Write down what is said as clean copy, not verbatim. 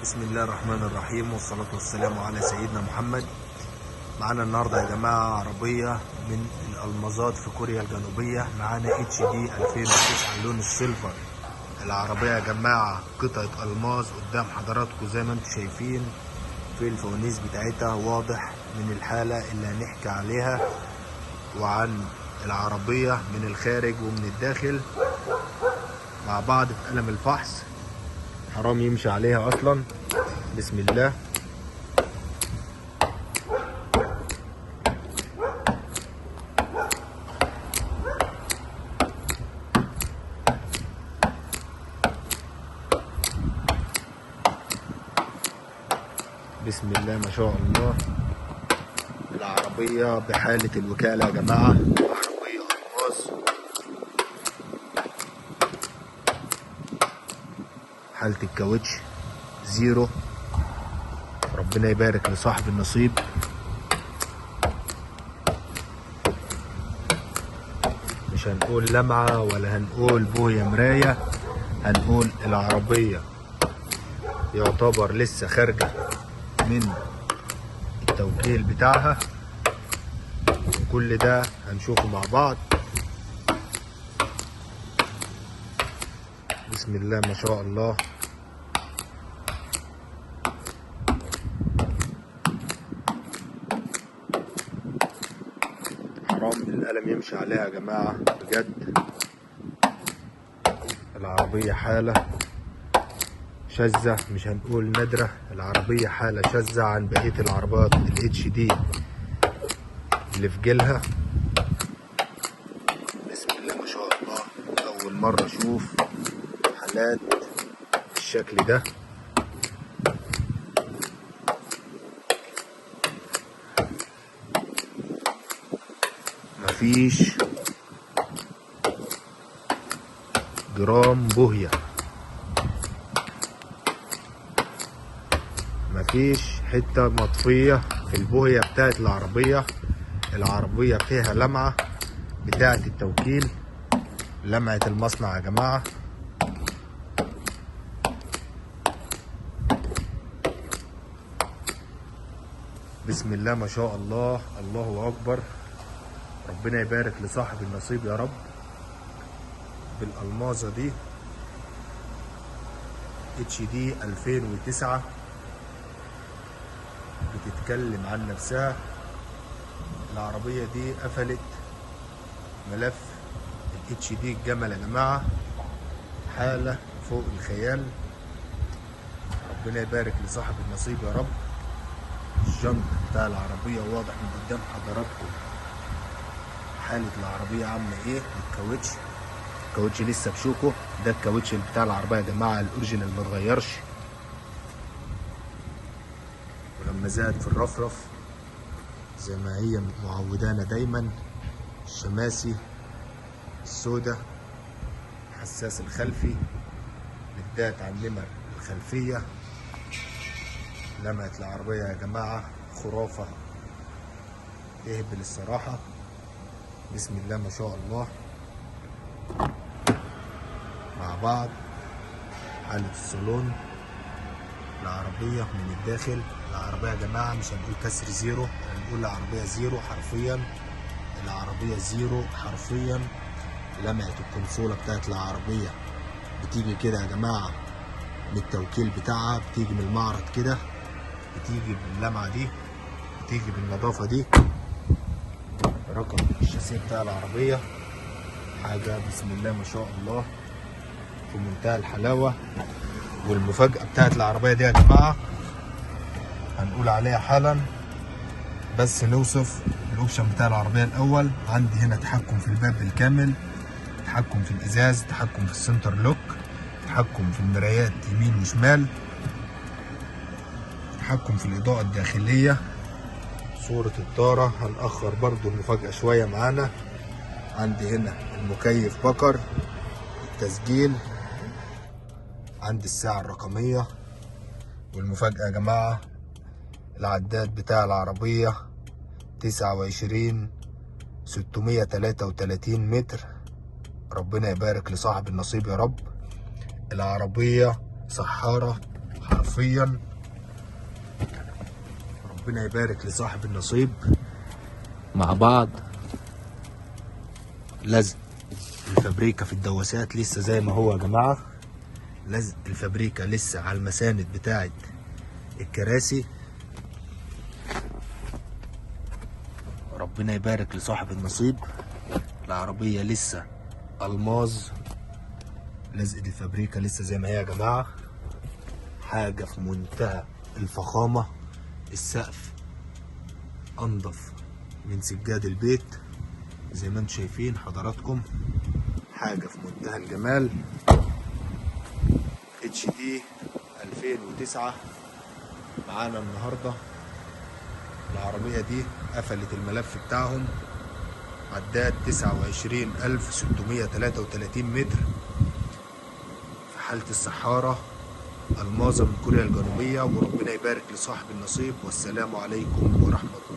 بسم الله الرحمن الرحيم والصلاة والسلام على سيدنا محمد. معانا النهارده يا جماعة عربية من الألمازات في كوريا الجنوبية. معانا اتش دي 2009 اللون السيلفر. العربية يا جماعة قطعة ألماس قدام حضراتكم زي ما انتم شايفين، في الفوانيس بتاعتها واضح من الحالة اللي هنحكي عليها وعن العربية من الخارج ومن الداخل مع بعض في قلم الفحص. حرام يمشي عليها اصلا. بسم الله. بسم الله ما شاء الله. العربية بحالة الوكالة يا جماعة، عربية ألماس، حالة الكاوتش زيرو. ربنا يبارك لصاحب النصيب. مش هنقول لمعة ولا هنقول بوية مراية، هنقول العربية يعتبر لسه خارجة من التوكيل بتاعها. كل ده هنشوفه مع بعض. بسم الله ما شاء الله. حرام القلم يمشي عليها يا جماعة بجد. العربية حالة شاذة، مش هنقول نادرة، العربية حالة شاذة عن بقية العربيات الاتش دي اللي في جيلها. بسم الله ما شاء الله. أول مرة أشوف حالات بالشكل ده. مفيش جرام بوهية، مفيش حتة مطفية في البوهية بتاعت العربية. العربية فيها لمعة بتاعت التوكيل، لمعة المصنع يا جماعة. بسم الله ما شاء الله. الله أكبر. ربنا يبارك لصاحب النصيب يا رب بالألمازة دي. اتش دي 2009 بتتكلم عن نفسها. العربية دي قفلت ملف الاتش دي الجمل يا جماعة، حالة فوق الخيال. ربنا يبارك لصاحب النصيب يا رب. الجنط بتاع العربية واضح من قدام حضراتكم حالة العربية عاملة ايه. الكاوتش، الكاوتش لسه بشوكه. ده الكاوتش بتاع العربية يا جماعة الأوريجينال متغيرش. ولما زاد في الرفرف زي ما هي معودانا دايما. الشماسي السوداء، الحساس الخلفي، للدات على النمر الخلفية. لمعة العربية يا جماعة خرافة تهبل الصراحة. بسم الله ما شاء الله. مع بعض حالة الصالون العربية من الداخل. العربية يا جماعة مش هنقول كسر زيرو، هنقول العربية زيرو حرفيا. العربية زيرو حرفيا. لمعة الكونسولة بتاعت العربية بتيجي كده يا جماعة من التوكيل بتاعها، بتيجي من المعرض كده، بتيجي باللمعة دي، بتيجي بالنظافة دي. رقم الشاسيه بتاع العربية حاجة بسم الله ما شاء الله في منتهى الحلاوة. والمفاجأة بتاعت العربية دي يا جماعة هنقول عليها حالا، بس نوصف الاوبشن بتاع العربية الأول. عندي هنا تحكم في الباب بالكامل، تحكم في الإزاز، تحكم في السنتر لوك، تحكم في المرايات يمين وشمال، تحكم في الإضاءة الداخلية، صورة الطارة. هنأخر برضو المفاجأة شوية معانا. عندي هنا المكيف بكر، التسجيل، عندي الساعة الرقمية. والمفاجأة يا جماعة العداد بتاع العربية 29,633 متر. ربنا يبارك لصاحب النصيب يا رب. العربية سحارة حرفيا. حرفيا. ربنا يبارك لصاحب النصيب. مع بعض لزق الفابريكا في الدواسات لسه زي ما هو يا جماعة. لزق الفابريكا لسه على المساند بتاعت الكراسي. ربنا يبارك لصاحب النصيب. العربية لسه ألماظ، لزقة الفابريكا لسه زي ما هي يا جماعة. حاجة في منتهى الفخامة. السقف أنضف من سجاد البيت زي ما انتم شايفين حضراتكم. حاجة في منتهى الجمال. HD 2009 معانا النهاردة. العربية دي قفلت الملف بتاعهم، عداد 29633 متر في حالة الصحارة. الماظة من كوريا الجنوبية. وربنا يبارك لصاحب النصيب. والسلام عليكم ورحمة الله.